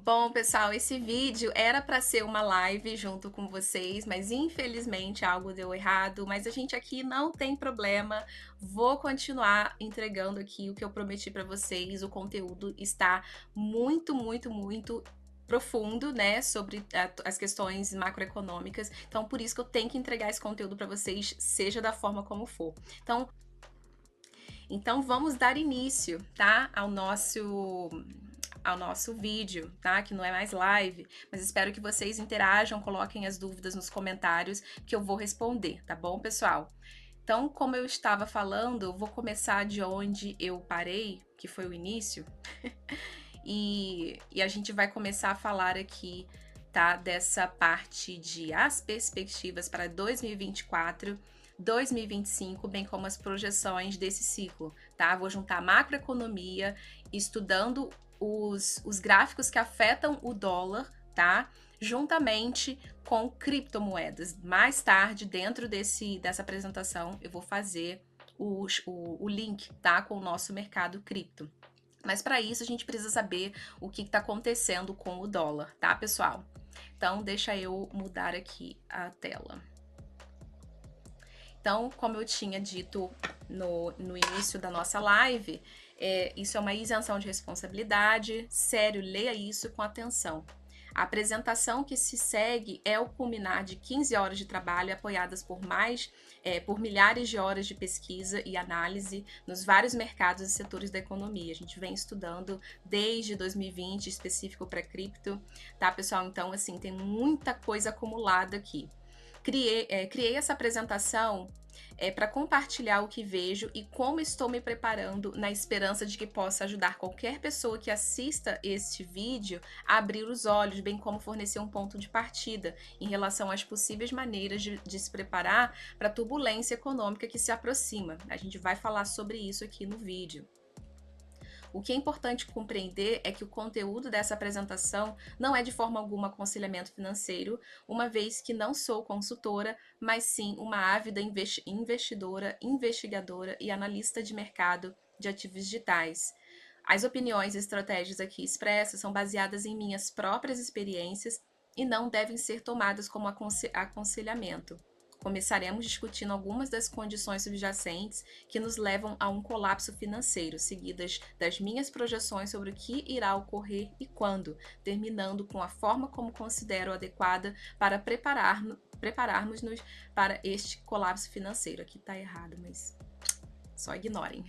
Bom, pessoal, esse vídeo era para ser uma live junto com vocês, mas infelizmente algo deu errado, mas a gente aqui não tem problema. Vou continuar entregando aqui o que eu prometi para vocês. O conteúdo está muito profundo, né, sobre as questões macroeconômicas. Então, por isso que eu tenho que entregar esse conteúdo para vocês, seja da forma como for. Então vamos dar início, tá, ao nosso vídeo, tá? Que não é mais live, mas espero que vocês interajam, coloquem as dúvidas nos comentários que eu vou responder, tá bom, pessoal? Então, como eu estava falando, eu vou começar de onde eu parei, que foi o início, e a gente vai começar a falar aqui, tá? Dessa parte de as perspectivas para 2024, 2025, bem como as projeções desse ciclo, tá? Vou juntar macroeconomia, estudando os gráficos que afetam o dólar, tá? Juntamente com criptomoedas. Mais tarde, dentro dessa apresentação, eu vou fazer o link, tá? Com o nosso mercado cripto. Mas para isso a gente precisa saber o que está acontecendo com o dólar, tá, pessoal? Então, deixa eu mudar aqui a tela. Então, como eu tinha dito no início da nossa live, isso é uma isenção de responsabilidade. Sério, leia isso com atenção. A apresentação que se segue é o culminar de 15 horas de trabalho apoiadas por milhares de horas de pesquisa e análise nos vários mercados e setores da economia. A gente vem estudando desde 2020, específico para cripto, tá, pessoal? Então, assim, tem muita coisa acumulada aqui. Criei essa apresentação para compartilhar o que vejo e como estou me preparando na esperança de que possa ajudar qualquer pessoa que assista este vídeo a abrir os olhos, bem como fornecer um ponto de partida em relação às possíveis maneiras de se preparar para a turbulência econômica que se aproxima. A gente vai falar sobre isso aqui no vídeo. O que é importante compreender é que o conteúdo dessa apresentação não é de forma alguma aconselhamento financeiro, uma vez que não sou consultora, mas sim uma ávida investidora, investigadora e analista de mercado de ativos digitais. As opiniões e estratégias aqui expressas são baseadas em minhas próprias experiências e não devem ser tomadas como aconselhamento. Começaremos discutindo algumas das condições subjacentes que nos levam a um colapso financeiro, seguidas das minhas projeções sobre o que irá ocorrer e quando, terminando com a forma como considero adequada para prepararmos-nos para este colapso financeiro. Aqui está errado, mas só ignorem.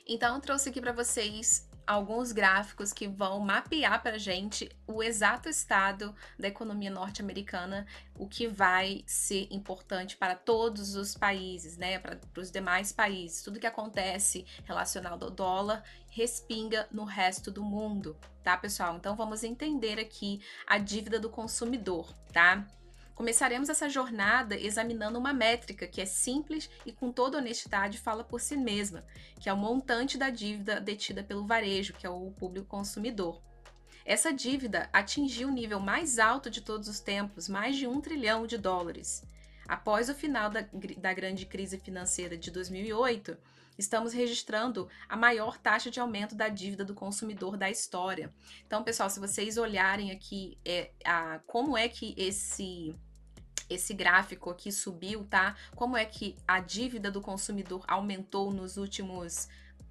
Então, eu trouxe aqui para vocês alguns gráficos que vão mapear para a gente o exato estado da economia norte-americana, o que vai ser importante para todos os países, né, para os demais países. Tudo que acontece relacionado ao dólar respinga no resto do mundo, tá, pessoal? Então, vamos entender aqui a dívida do consumidor, tá? Começaremos essa jornada examinando uma métrica que é simples e com toda honestidade fala por si mesma, que é o montante da dívida detida pelo varejo, que é o público consumidor. Essa dívida atingiu o nível mais alto de todos os tempos, mais de US$ 1 trilhão. Após o final da grande crise financeira de 2008, estamos registrando a maior taxa de aumento da dívida do consumidor da história. Então, pessoal, se vocês olharem aqui como é que esse gráfico aqui subiu, tá? Como é que a dívida do consumidor aumentou nos últimos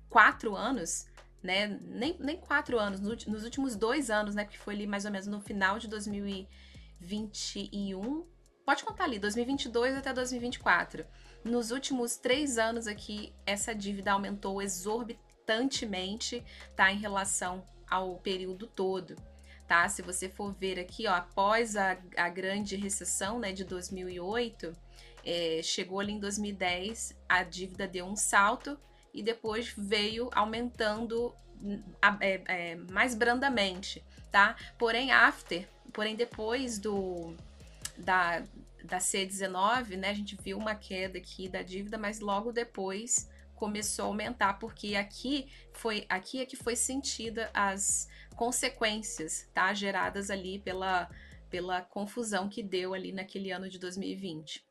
4 anos, né? Nem 4 anos, nos últimos 2 anos, né? Porque foi ali mais ou menos no final de 2021. Pode contar ali, 2022 até 2024. Nos últimos 3 anos aqui, essa dívida aumentou exorbitantemente, tá? Em relação ao período todo. Tá? Se você for ver aqui, ó, após a grande recessão, né, de 2008, chegou ali em 2010, a dívida deu um salto e depois veio aumentando mais brandamente, tá? Porém, depois da C19, né, a gente viu uma queda aqui da dívida, mas logo depois começou a aumentar, porque aqui é que foi sentida as consequências, tá, geradas ali pela confusão que deu ali naquele ano de 2020.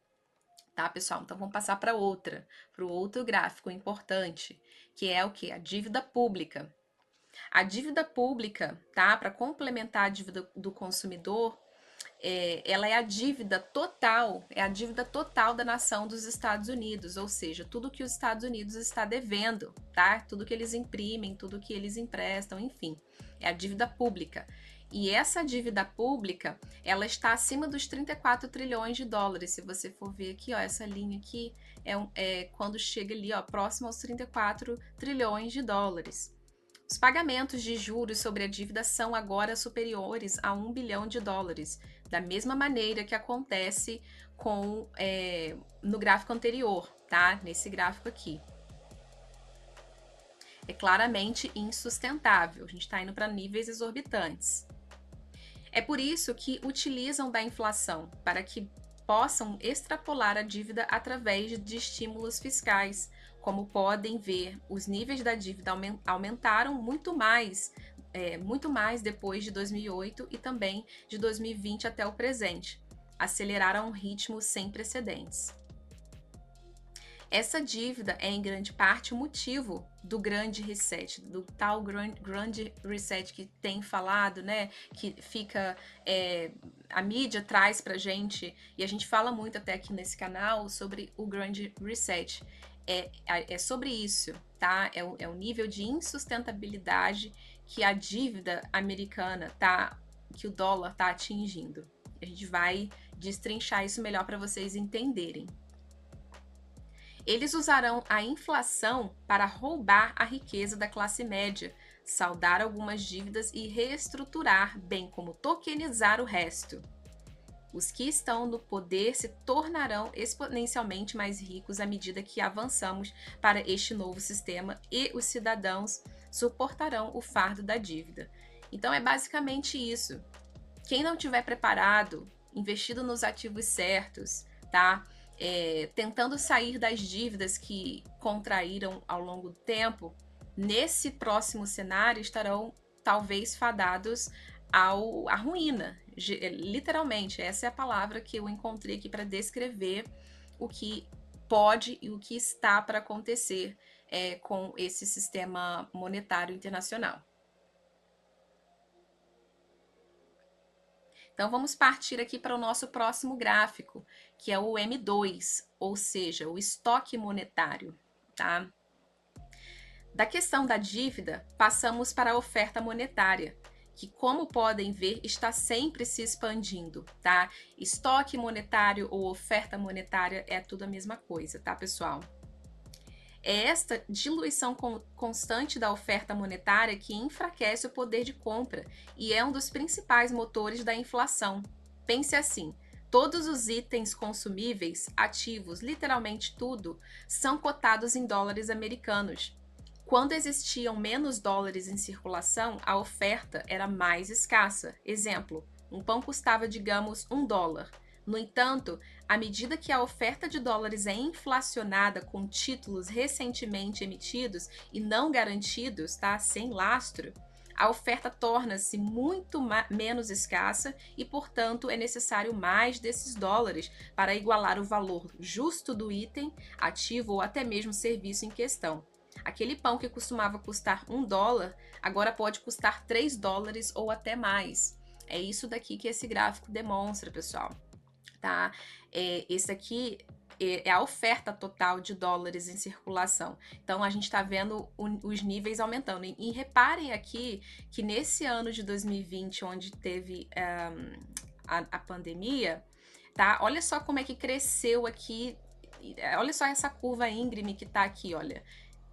tá, pessoal? Então vamos passar para o outro gráfico importante, que é o que? A dívida pública. A dívida pública, tá? Para complementar a dívida do consumidor, ela é a dívida total, da nação dos Estados Unidos, ou seja, tudo que os Estados Unidos está devendo, tá? Tudo que eles imprimem, tudo que eles emprestam, enfim, é a dívida pública. E essa dívida pública, ela está acima dos 34 trilhões de dólares. Se você for ver aqui, ó, essa linha aqui é quando chega ali, ó, próximo aos 34 trilhões de dólares. Os pagamentos de juros sobre a dívida são agora superiores a 1 bilhão de dólares, da mesma maneira que acontece no gráfico anterior, tá? Nesse gráfico aqui. É claramente insustentável, a gente está indo para níveis exorbitantes. É por isso que utilizam da inflação, para que possam extrapolar a dívida através de estímulos fiscais. Como podem ver, os níveis da dívida aumentaram muito mais depois de 2008 e também de 2020 até o presente. Aceleraram a um ritmo sem precedentes. Essa dívida é em grande parte o motivo do grande reset, do tal grande reset que tem falado, né? Que fica, a mídia traz pra gente, e a gente fala muito até aqui nesse canal sobre o grande reset. É sobre isso, tá? É o nível de insustentabilidade que a dívida americana que o dólar tá atingindo. A gente vai destrinchar isso melhor para vocês entenderem. Eles usarão a inflação para roubar a riqueza da classe média, saldar algumas dívidas e reestruturar, bem como tokenizar o resto. Os que estão no poder se tornarão exponencialmente mais ricos à medida que avançamos para este novo sistema e os cidadãos suportarão o fardo da dívida. Então é basicamente isso. Quem não tiver preparado, investido nos ativos certos, tá? Tentando sair das dívidas que contraíram ao longo do tempo, nesse próximo cenário estarão talvez fadados à ruína. Literalmente, essa é a palavra que eu encontrei aqui para descrever o que pode e o que está para acontecer com esse sistema monetário internacional. Então, vamos partir aqui para o nosso próximo gráfico, que é o M2, ou seja, o estoque monetário, tá? Da questão da dívida, passamos para a oferta monetária, que, como podem ver, está sempre se expandindo, tá? Estoque monetário ou oferta monetária é tudo a mesma coisa, tá, pessoal? É esta diluição constante da oferta monetária que enfraquece o poder de compra e é um dos principais motores da inflação. Pense assim: todos os itens consumíveis, ativos, literalmente tudo, são cotados em dólares americanos. Quando existiam menos dólares em circulação, a oferta era mais escassa. Exemplo: um pão custava, digamos, $1. No entanto, à medida que a oferta de dólares é inflacionada com títulos recentemente emitidos e não garantidos, tá, sem lastro, a oferta torna-se muito menos escassa e, portanto, é necessário mais desses dólares para igualar o valor justo do item, ativo ou até mesmo serviço em questão. Aquele pão que costumava custar $1, agora pode custar $3 ou até mais. É isso daqui que esse gráfico demonstra, pessoal. Tá? Esse aqui é a oferta total de dólares em circulação. Então, a gente está vendo os níveis aumentando. E reparem aqui que nesse ano de 2020, onde teve a pandemia, tá? Olha só como é que cresceu aqui. Olha só essa curva íngreme que está aqui, olha.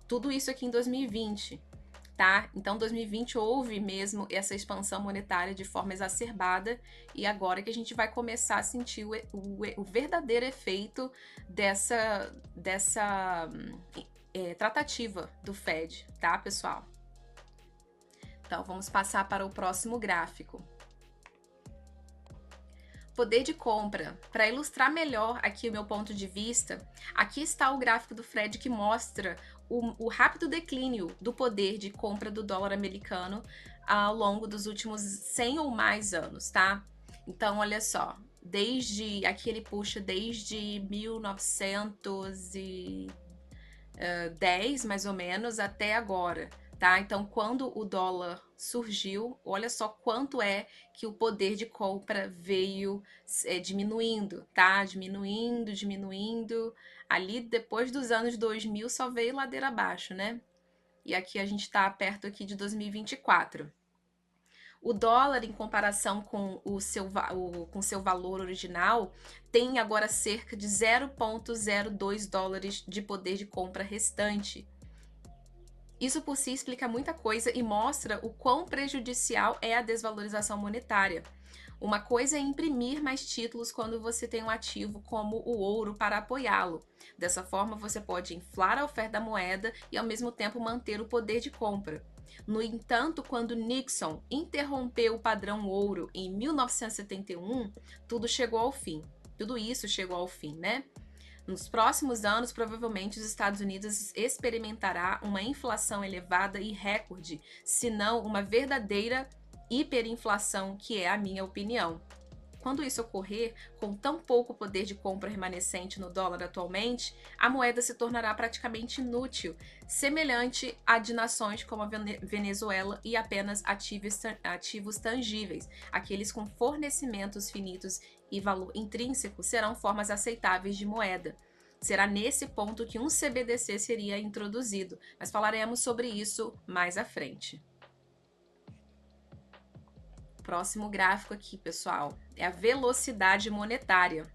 Tudo isso aqui em 2020. Tá? Então, 2020 houve mesmo essa expansão monetária de forma exacerbada e agora que a gente vai começar a sentir o verdadeiro efeito dessa tratativa do Fed, tá, pessoal? Então, vamos passar para o próximo gráfico. Poder de compra. Para ilustrar melhor aqui o meu ponto de vista, aqui está o gráfico do Fed que mostra o rápido declínio do poder de compra do dólar americano ao longo dos últimos 100 ou mais anos, tá? Então, olha só, aqui ele puxa desde 1910, mais ou menos, até agora, tá? Então, quando o dólar surgiu, olha só quanto é que o poder de compra veio diminuindo, tá? Diminuindo, diminuindo. Ali, depois dos anos 2000, só veio ladeira abaixo, né? E aqui a gente tá perto aqui de 2024. O dólar, em comparação com com seu valor original, tem agora cerca de 0,02 dólares de poder de compra restante. Isso por si explica muita coisa e mostra o quão prejudicial é a desvalorização monetária. Uma coisa é imprimir mais títulos quando você tem um ativo como o ouro para apoiá-lo. Dessa forma, você pode inflar a oferta da moeda e, ao mesmo tempo, manter o poder de compra. No entanto, quando Nixon interrompeu o padrão ouro em 1971, tudo chegou ao fim. Tudo isso chegou ao fim, né? Nos próximos anos, provavelmente os Estados Unidos experimentará uma inflação elevada e recorde, se não uma verdadeira hiperinflação, que é a minha opinião. Quando isso ocorrer, com tão pouco poder de compra remanescente no dólar atualmente, a moeda se tornará praticamente inútil, semelhante à de nações como a Venezuela, e apenas ativos tangíveis, aqueles com fornecimentos finitos e valor intrínseco, serão formas aceitáveis de moeda. Será nesse ponto que um CBDC seria introduzido, mas falaremos sobre isso mais à frente. Próximo gráfico aqui, pessoal, é a velocidade monetária.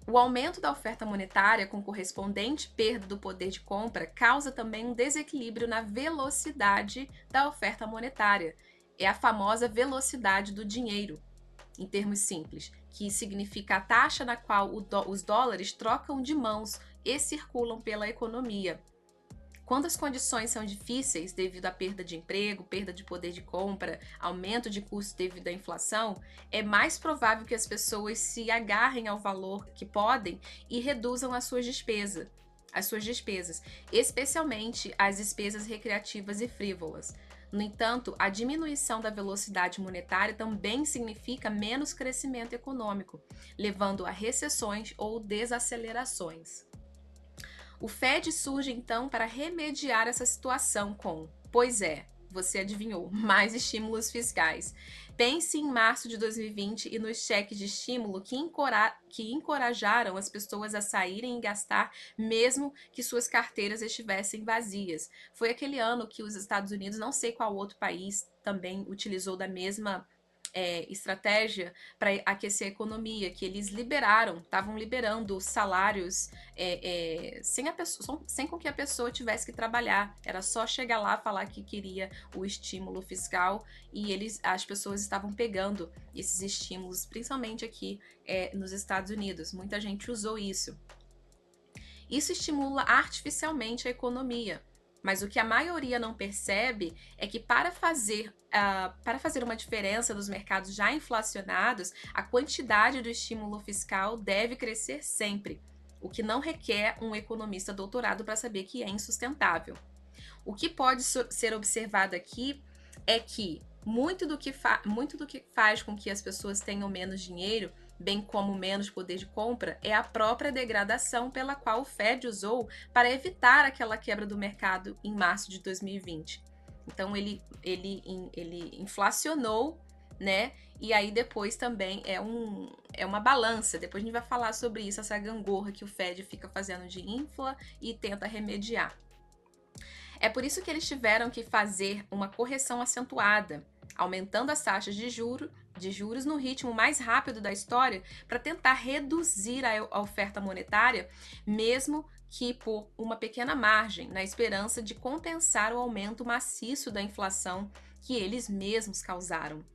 O aumento da oferta monetária com correspondente perda do poder de compra causa também um desequilíbrio na velocidade da oferta monetária. É a famosa velocidade do dinheiro, em termos simples, que significa a taxa na qual os dólares trocam de mãos e circulam pela economia. Quando as condições são difíceis devido à perda de emprego, perda de poder de compra, aumento de custo devido à inflação, é mais provável que as pessoas se agarrem ao valor que podem e reduzam as suas despesas, especialmente as despesas recreativas e frívolas. No entanto, a diminuição da velocidade monetária também significa menos crescimento econômico, levando a recessões ou desacelerações. O Fed surge então para remediar essa situação com, pois é, você adivinhou, mais estímulos fiscais. Pense em março de 2020 e nos cheques de estímulo que encorajaram as pessoas a saírem e gastar, mesmo que suas carteiras estivessem vazias. Foi aquele ano que os Estados Unidos, não sei qual outro país, também utilizou da mesma estratégia para aquecer a economia, que eles estavam liberando salários sem com que a pessoa tivesse que trabalhar. Era só chegar lá, falar que queria o estímulo fiscal e as pessoas estavam pegando esses estímulos, principalmente aqui nos Estados Unidos. Muita gente usou isso. Isso estimula artificialmente a economia. Mas o que a maioria não percebe é que para fazer uma diferença nos mercados já inflacionados, a quantidade do estímulo fiscal deve crescer sempre, o que não requer um economista doutorado para saber que é insustentável. O que pode ser observado aqui é que muito do que faz com que as pessoas tenham menos dinheiro, bem como menos poder de compra, é a própria degradação pela qual o Fed usou para evitar aquela quebra do mercado em março de 2020. Então ele inflacionou, né? E aí depois também é uma balança. Depois a gente vai falar sobre isso, essa gangorra que o Fed fica fazendo de infla e tenta remediar. É por isso que eles tiveram que fazer uma correção acentuada, aumentando as taxas de juros no ritmo mais rápido da história para tentar reduzir a oferta monetária, mesmo que por uma pequena margem, na esperança de compensar o aumento maciço da inflação que eles mesmos causaram.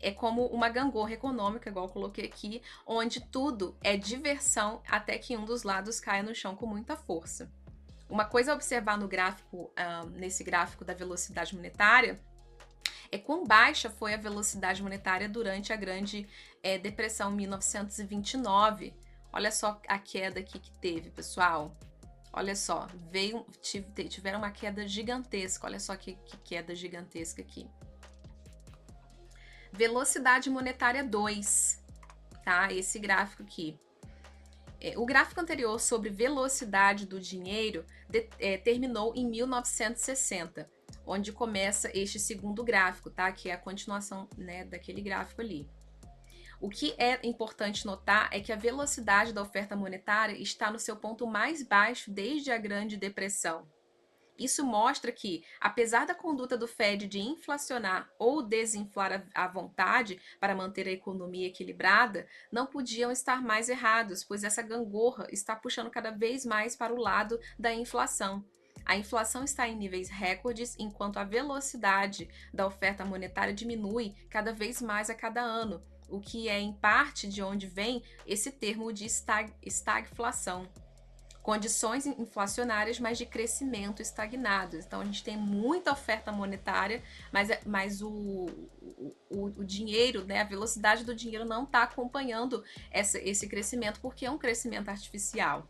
É como uma gangorra econômica, igual eu coloquei aqui, onde tudo é diversão até que um dos lados caia no chão com muita força. Uma coisa a observar no gráfico, nesse gráfico da velocidade monetária, é quão baixa foi a velocidade monetária durante a Grande Depressão em 1929. Olha só a queda aqui que teve, pessoal. Olha só, tiveram uma queda gigantesca. Olha só que queda gigantesca aqui. Velocidade monetária 2, tá? Esse gráfico aqui. O gráfico anterior sobre velocidade do dinheiro terminou em 1960, onde começa este segundo gráfico, tá? Que é a continuação, né, daquele gráfico ali. O que é importante notar é que a velocidade da oferta monetária está no seu ponto mais baixo desde a Grande Depressão. Isso mostra que, apesar da conduta do Fed de inflacionar ou desinflar à vontade para manter a economia equilibrada, não podiam estar mais errados, pois essa gangorra está puxando cada vez mais para o lado da inflação. A inflação está em níveis recordes, enquanto a velocidade da oferta monetária diminui cada vez mais a cada ano, o que é em parte de onde vem esse termo de estagflação. Condições inflacionárias, mas de crescimento estagnado. Então, a gente tem muita oferta monetária, mas o dinheiro, né, a velocidade do dinheiro não está acompanhando esse crescimento, porque é um crescimento artificial.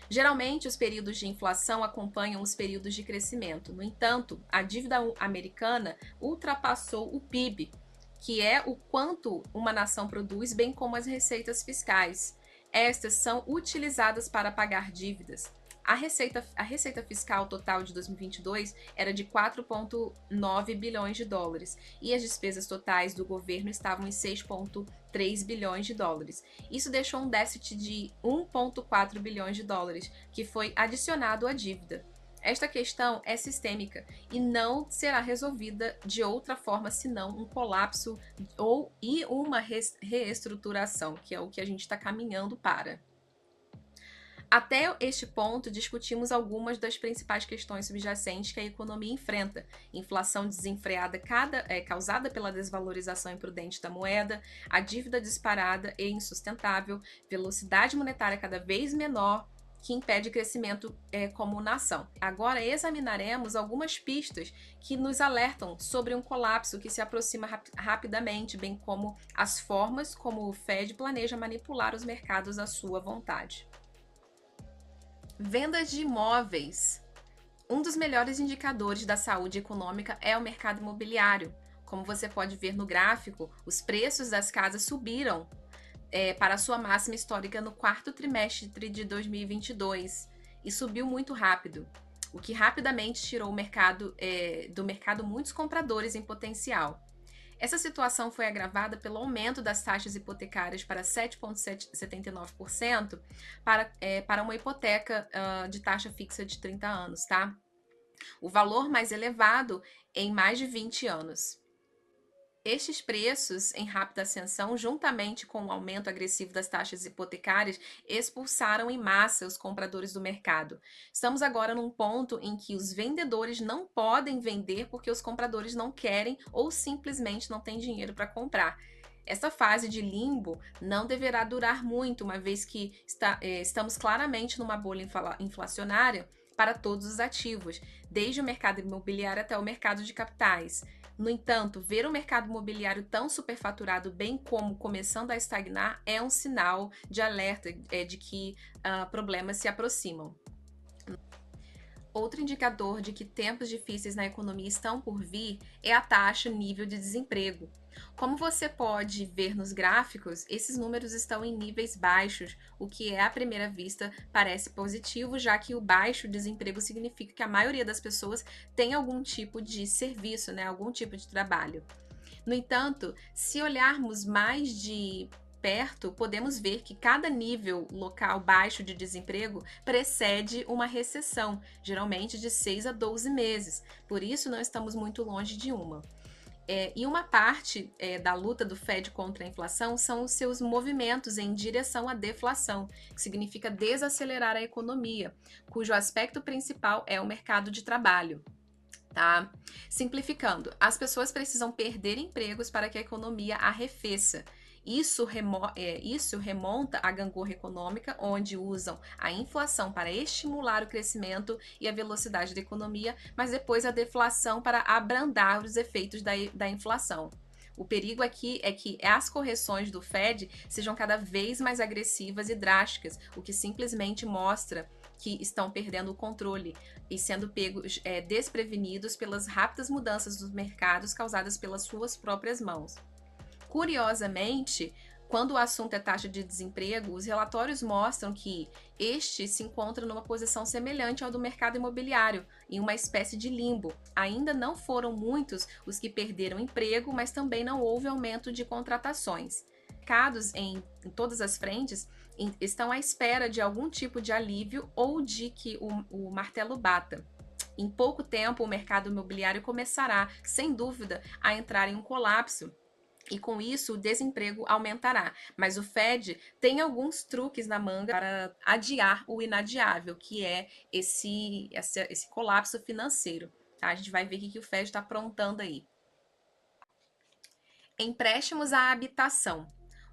Geralmente, os períodos de inflação acompanham os períodos de crescimento. No entanto, a dívida americana ultrapassou o PIB, que é o quanto uma nação produz, bem como as receitas fiscais. Estas são utilizadas para pagar dívidas. A receita fiscal total de 2022 era de 4,9 bilhões de dólares e as despesas totais do governo estavam em 6,3 bilhões de dólares. Isso deixou um déficit de 1,4 bilhões de dólares, que foi adicionado à dívida. Esta questão é sistêmica e não será resolvida de outra forma senão um colapso e uma reestruturação, que é o que a gente está caminhando para. Até este ponto, discutimos algumas das principais questões subjacentes que a economia enfrenta: inflação desenfreada causada pela desvalorização imprudente da moeda, a dívida disparada e insustentável, velocidade monetária cada vez menor, que impede crescimento como nação. Agora examinaremos algumas pistas que nos alertam sobre um colapso que se aproxima rapidamente, bem como as formas como o Fed planeja manipular os mercados à sua vontade. Vendas de imóveis. Um dos melhores indicadores da saúde econômica é o mercado imobiliário. Como você pode ver no gráfico, os preços das casas subiram para a sua máxima histórica no quarto trimestre de 2022 e subiu muito rápido, o que rapidamente tirou do mercado muitos compradores em potencial. Essa situação foi agravada pelo aumento das taxas hipotecárias para 7,79% para uma hipoteca de taxa fixa de 30 anos, tá? O valor mais elevado em mais de 20 anos. Estes preços em rápida ascensão, juntamente com o aumento agressivo das taxas hipotecárias, expulsaram em massa os compradores do mercado. Estamos agora num ponto em que os vendedores não podem vender porque os compradores não querem ou simplesmente não têm dinheiro para comprar. Essa fase de limbo não deverá durar muito, uma vez que estamos claramente numa bolha inflacionária para todos os ativos, desde o mercado imobiliário até o mercado de capitais. No entanto, ver o mercado imobiliário tão superfaturado, bem como começando a estagnar, é um sinal de alerta de que problemas se aproximam. Outro indicador de que tempos difíceis na economia estão por vir é a taxa nível de desemprego. Como você pode ver nos gráficos, esses números estão em níveis baixos, o que à primeira vista parece positivo, já que o baixo desemprego significa que a maioria das pessoas tem algum tipo de serviço, né, algum tipo de trabalho. No entanto, se olharmos mais de perto, podemos ver que cada nível local baixo de desemprego precede uma recessão, geralmente de 6 a 12 meses. Por isso, não estamos muito longe de uma. E uma parte da luta do Fed contra a inflação são os seus movimentos em direção à deflação, que significa desacelerar a economia, cujo aspecto principal é o mercado de trabalho. Tá? Simplificando, as pessoas precisam perder empregos para que a economia arrefeça. Isso remonta à gangorra econômica, onde usam a inflação para estimular o crescimento e a velocidade da economia, mas depois a deflação para abrandar os efeitos da inflação. O perigo aqui é que as correções do Fed sejam cada vez mais agressivas e drásticas, o que simplesmente mostra que estão perdendo o controle e sendo pegos desprevenidos pelas rápidas mudanças dos mercados causadas pelas suas próprias mãos. Curiosamente, quando o assunto é taxa de desemprego, os relatórios mostram que este se encontra numa posição semelhante ao do mercado imobiliário, em uma espécie de limbo. Ainda não foram muitos os que perderam emprego, mas também não houve aumento de contratações. Mercados em todas as frentes estão à espera de algum tipo de alívio ou de que o martelo bata. Em pouco tempo, o mercado imobiliário começará, sem dúvida, a entrar em um colapso. E com isso o desemprego aumentará. Mas o Fed tem alguns truques na manga para adiar o inadiável, que é esse colapso financeiro. Tá? A gente vai ver o que o Fed está aprontando aí. Empréstimos à habitação.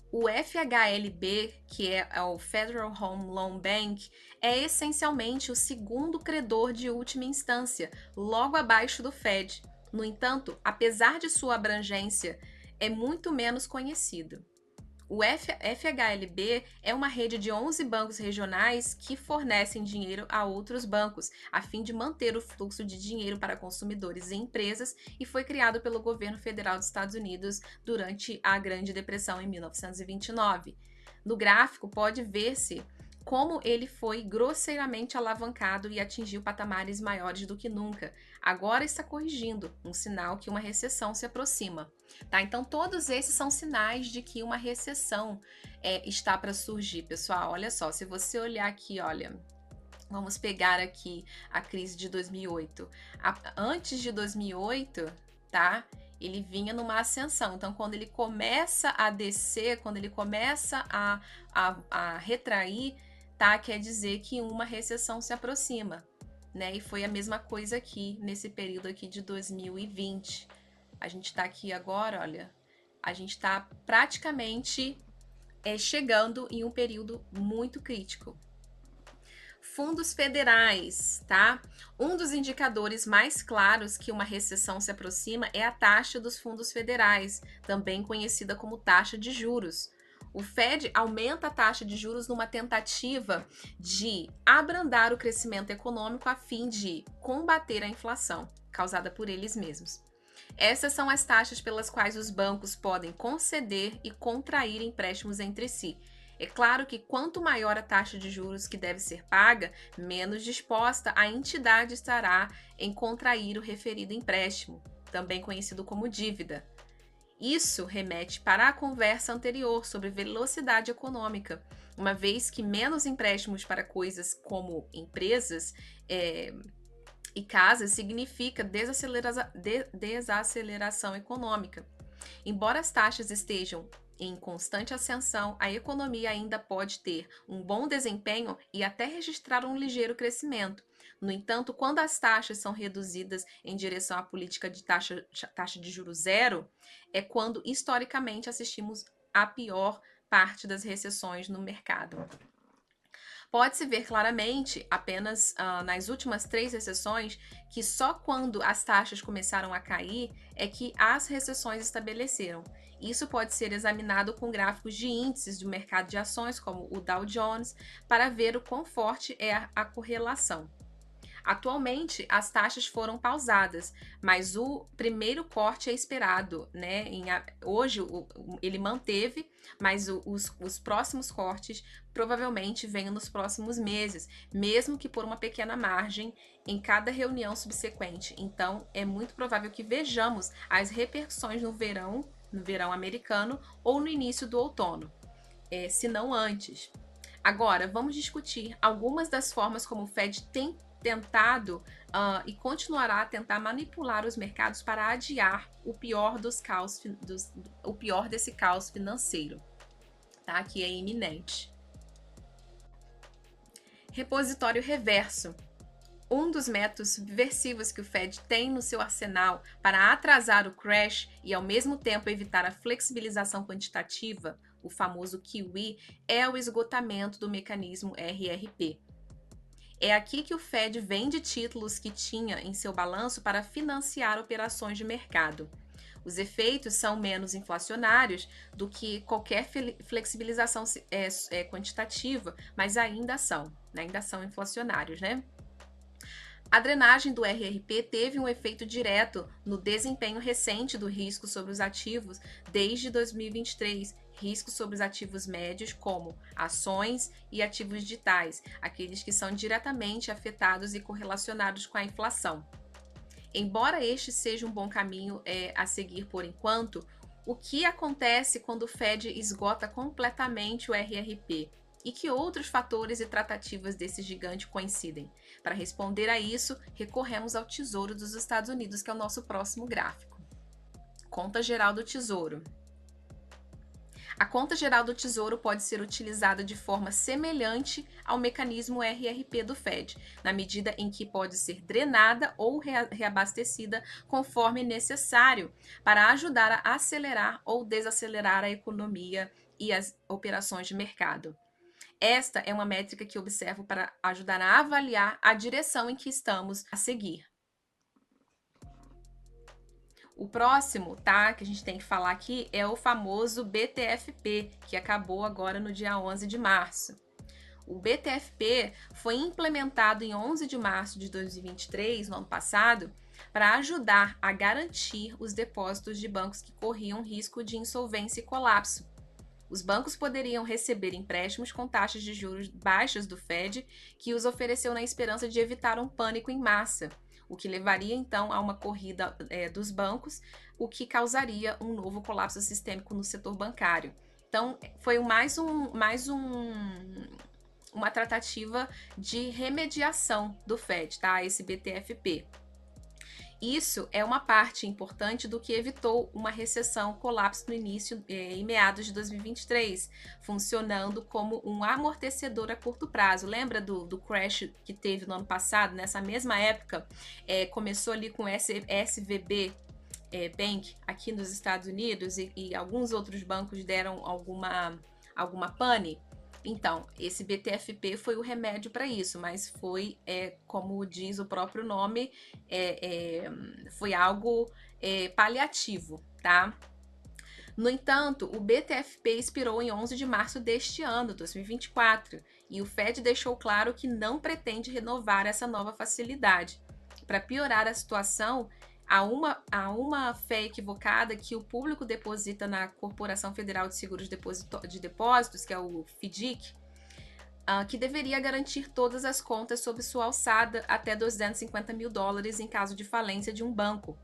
O FHLB, que é o Federal Home Loan Bank, é essencialmente o segundo credor de última instância, logo abaixo do Fed. No entanto, apesar de sua abrangência, é muito menos conhecido. O FHLB é uma rede de 11 bancos regionais que fornecem dinheiro a outros bancos, a fim de manter o fluxo de dinheiro para consumidores e empresas, e foi criado pelo governo federal dos Estados Unidos durante a Grande Depressão em 1929. No gráfico pode ver-se como ele foi grosseiramente alavancado e atingiu patamares maiores do que nunca. Agora está corrigindo, um sinal que uma recessão se aproxima. Tá? Então, todos esses são sinais de que uma recessão está para surgir, pessoal. Olha só, se você olhar aqui, olha, vamos pegar aqui a crise de 2008. Antes de 2008, tá? Ele vinha numa ascensão. Então, quando ele começa a descer, quando ele começa a retrair, tá? Quer dizer que uma recessão se aproxima, né? E foi a mesma coisa aqui, nesse período aqui de 2020. A gente tá aqui agora, olha, a gente tá praticamente chegando em um período muito crítico. Fundos federais, tá? Um dos indicadores mais claros que uma recessão se aproxima é a taxa dos fundos federais, também conhecida como taxa de juros. O Fed aumenta a taxa de juros numa tentativa de abrandar o crescimento econômico a fim de combater a inflação causada por eles mesmos. Essas são as taxas pelas quais os bancos podem conceder e contrair empréstimos entre si. É claro que quanto maior a taxa de juros que deve ser paga, menos disposta a entidade estará em contrair o referido empréstimo, também conhecido como dívida. Isso remete para a conversa anterior sobre velocidade econômica, uma vez que menos empréstimos para coisas como empresas e casas significa desaceleração econômica. Embora as taxas estejam em constante ascensão, a economia ainda pode ter um bom desempenho e até registrar um ligeiro crescimento. No entanto, quando as taxas são reduzidas em direção à política de taxa de juros zero, é quando historicamente assistimos à pior parte das recessões no mercado. Pode-se ver claramente, apenas nas últimas 3 recessões, que só quando as taxas começaram a cair é que as recessões estabeleceram. Isso pode ser examinado com gráficos de índices do mercado de ações, como o Dow Jones, para ver o quão forte é a correlação. Atualmente, as taxas foram pausadas, mas o primeiro corte é esperado, né? Hoje ele manteve, mas os próximos cortes provavelmente venham nos próximos meses, mesmo que por uma pequena margem em cada reunião subsequente. Então, é muito provável que vejamos as repercussões no verão americano ou no início do outono, se não antes. Agora, vamos discutir algumas das formas como o Fed tem tentado e continuará a tentar manipular os mercados para adiar o pior desse caos financeiro, tá? Que é iminente. Repositório reverso. Um dos métodos subversivos que o Fed tem no seu arsenal para atrasar o crash e ao mesmo tempo evitar a flexibilização quantitativa, o famoso QE, é o esgotamento do mecanismo RRP. É aqui que o Fed vende títulos que tinha em seu balanço para financiar operações de mercado. Os efeitos são menos inflacionários do que qualquer flexibilização quantitativa, mas ainda são inflacionários, né? A drenagem do RRP teve um efeito direto no desempenho recente do risco sobre os ativos desde 2023, risco sobre os ativos médios como ações e ativos digitais, aqueles que são diretamente afetados e correlacionados com a inflação. Embora este seja um bom caminho a seguir por enquanto, o que acontece quando o Fed esgota completamente o RRP? E que outros fatores e tratativas desse gigante coincidem? Para responder a isso, recorremos ao Tesouro dos Estados Unidos, que é o nosso próximo gráfico. Conta geral do Tesouro. A conta geral do Tesouro pode ser utilizada de forma semelhante ao mecanismo RRP do Fed, na medida em que pode ser drenada ou reabastecida conforme necessário, para ajudar a acelerar ou desacelerar a economia e as operações de mercado. Esta é uma métrica que observo para ajudar a avaliar a direção em que estamos a seguir. O próximo, tá, que a gente tem que falar aqui é o famoso BTFP, que acabou agora no dia 11 de março. O BTFP foi implementado em 11 de março de 2023, no ano passado, para ajudar a garantir os depósitos de bancos que corriam risco de insolvência e colapso. Os bancos poderiam receber empréstimos com taxas de juros baixas do Fed, que os ofereceu na esperança de evitar um pânico em massa, o que levaria então a uma corrida dos bancos, o que causaria um novo colapso sistêmico no setor bancário. Então, foi uma tratativa de remediação do Fed, tá? Esse BTFP. Isso é uma parte importante do que evitou uma recessão, colapso no início em meados de 2023, funcionando como um amortecedor a curto prazo. Lembra do crash que teve no ano passado? Nessa mesma época, começou ali com SVB Bank aqui nos Estados Unidos e alguns outros bancos deram alguma pane. Então, esse BTFP foi o remédio para isso, mas foi, como diz o próprio nome, foi algo paliativo, tá? No entanto, o BTFP expirou em 11 de março deste ano, 2024, e o Fed deixou claro que não pretende renovar essa nova facilidade. Para piorar a situação, há uma fé equivocada que o público deposita na Corporação Federal de Seguros de Depósitos, que é o FDIC, que deveria garantir todas as contas sob sua alçada até $250 mil em caso de falência de um banco.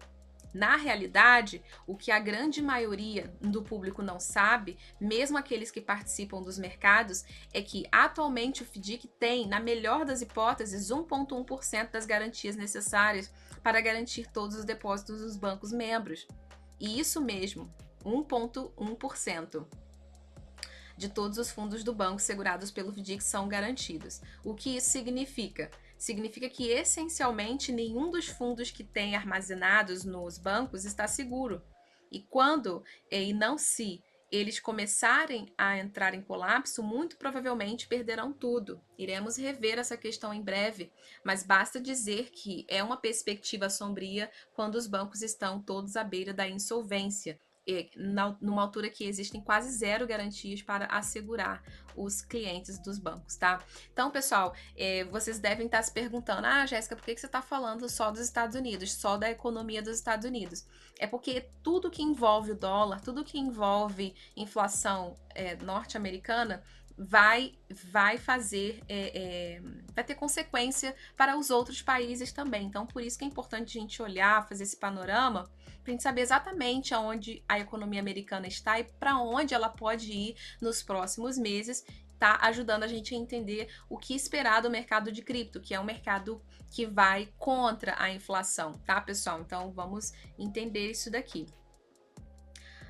Na realidade, o que a grande maioria do público não sabe, mesmo aqueles que participam dos mercados, é que atualmente o FDIC tem, na melhor das hipóteses, 1,1% das garantias necessárias para garantir todos os depósitos dos bancos membros. E isso mesmo, 1,1% de todos os fundos do banco segurados pelo FDIC são garantidos. O que isso significa? Significa que, essencialmente, nenhum dos fundos que tem armazenados nos bancos está seguro. E quando, e não se, eles começarem a entrar em colapso, muito provavelmente perderão tudo. Iremos rever essa questão em breve, mas basta dizer que é uma perspectiva sombria quando os bancos estão todos à beira da insolvência, numa altura que existem quase zero garantias para assegurar os clientes dos bancos, tá? Então, pessoal, vocês devem estar se perguntando, Jéssica, por que você está falando só dos Estados Unidos, só da economia dos Estados Unidos? É porque tudo que envolve o dólar, tudo que envolve inflação norte-americana, vai ter consequência para os outros países também. Então, por isso que é importante a gente olhar, fazer esse panorama, para a gente saber exatamente aonde a economia americana está e para onde ela pode ir nos próximos meses, tá ajudando a gente a entender o que esperar do mercado de cripto, que é um mercado que vai contra a inflação, tá, pessoal? Então, vamos entender isso daqui.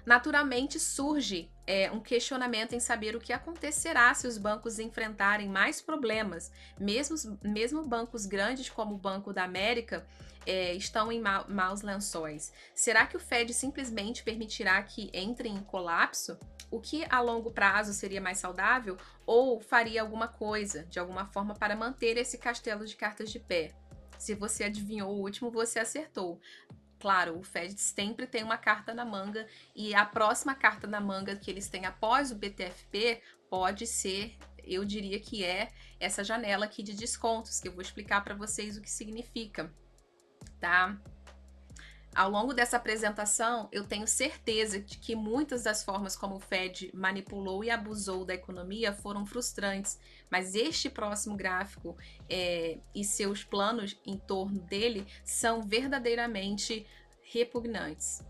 Naturalmente surge um questionamento em saber o que acontecerá se os bancos enfrentarem mais problemas. Mesmo bancos grandes como o Banco da América estão em maus lençóis. Será que o Fed simplesmente permitirá que entrem em colapso? O que a longo prazo seria mais saudável? Ou faria alguma coisa, de alguma forma, para manter esse castelo de cartas de pé? Se você adivinhou o último, você acertou. Claro, o Fed sempre tem uma carta na manga e a próxima carta na manga que eles têm após o BTFP pode ser, eu diria que é essa janela aqui de descontos, que eu vou explicar para vocês o que significa, tá? Ao longo dessa apresentação, eu tenho certeza de que muitas das formas como o Fed manipulou e abusou da economia foram frustrantes, mas este próximo gráfico e seus planos em torno dele são verdadeiramente repugnantes.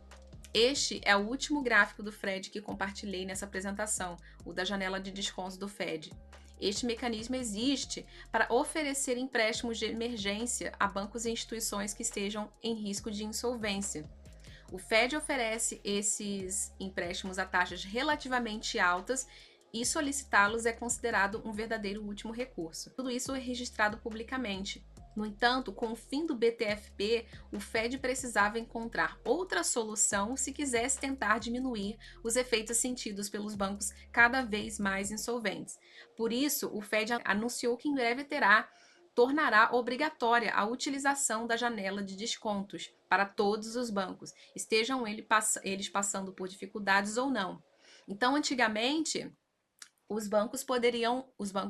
Este é o último gráfico do Fed que compartilhei nessa apresentação, o da janela de descontos do Fed. Este mecanismo existe para oferecer empréstimos de emergência a bancos e instituições que estejam em risco de insolvência. O Fed oferece esses empréstimos a taxas relativamente altas e solicitá-los é considerado um verdadeiro último recurso. Tudo isso é registrado publicamente. No entanto, com o fim do BTFP, o Fed precisava encontrar outra solução se quisesse tentar diminuir os efeitos sentidos pelos bancos cada vez mais insolventes. Por isso, o Fed anunciou que em breve tornará obrigatória a utilização da janela de descontos para todos os bancos, estejam eles passando por dificuldades ou não. Então, antigamente, os bancos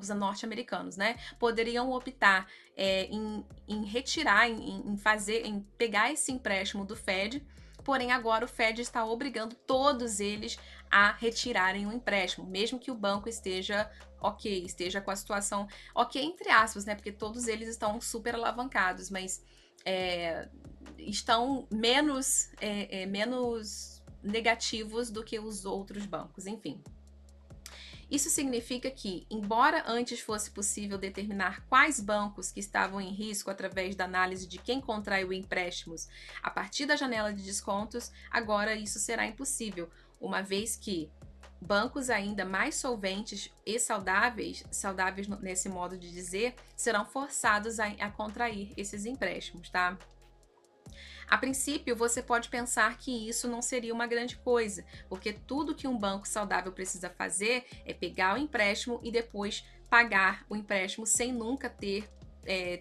norte-americanos, né, poderiam optar em retirar, em pegar esse empréstimo do Fed, porém agora o Fed está obrigando todos eles a retirarem o empréstimo, mesmo que o banco esteja ok, esteja com a situação ok, entre aspas, né, porque todos eles estão super alavancados, mas estão menos negativos do que os outros bancos, enfim. Isso significa que, embora antes fosse possível determinar quais bancos que estavam em risco através da análise de quem contraiu empréstimos a partir da janela de descontos, agora isso será impossível, uma vez que bancos ainda mais solventes e saudáveis nesse modo de dizer, serão forçados a contrair esses empréstimos, tá? A princípio, você pode pensar que isso não seria uma grande coisa, porque tudo que um banco saudável precisa fazer é pegar o empréstimo e depois pagar o empréstimo sem nunca ter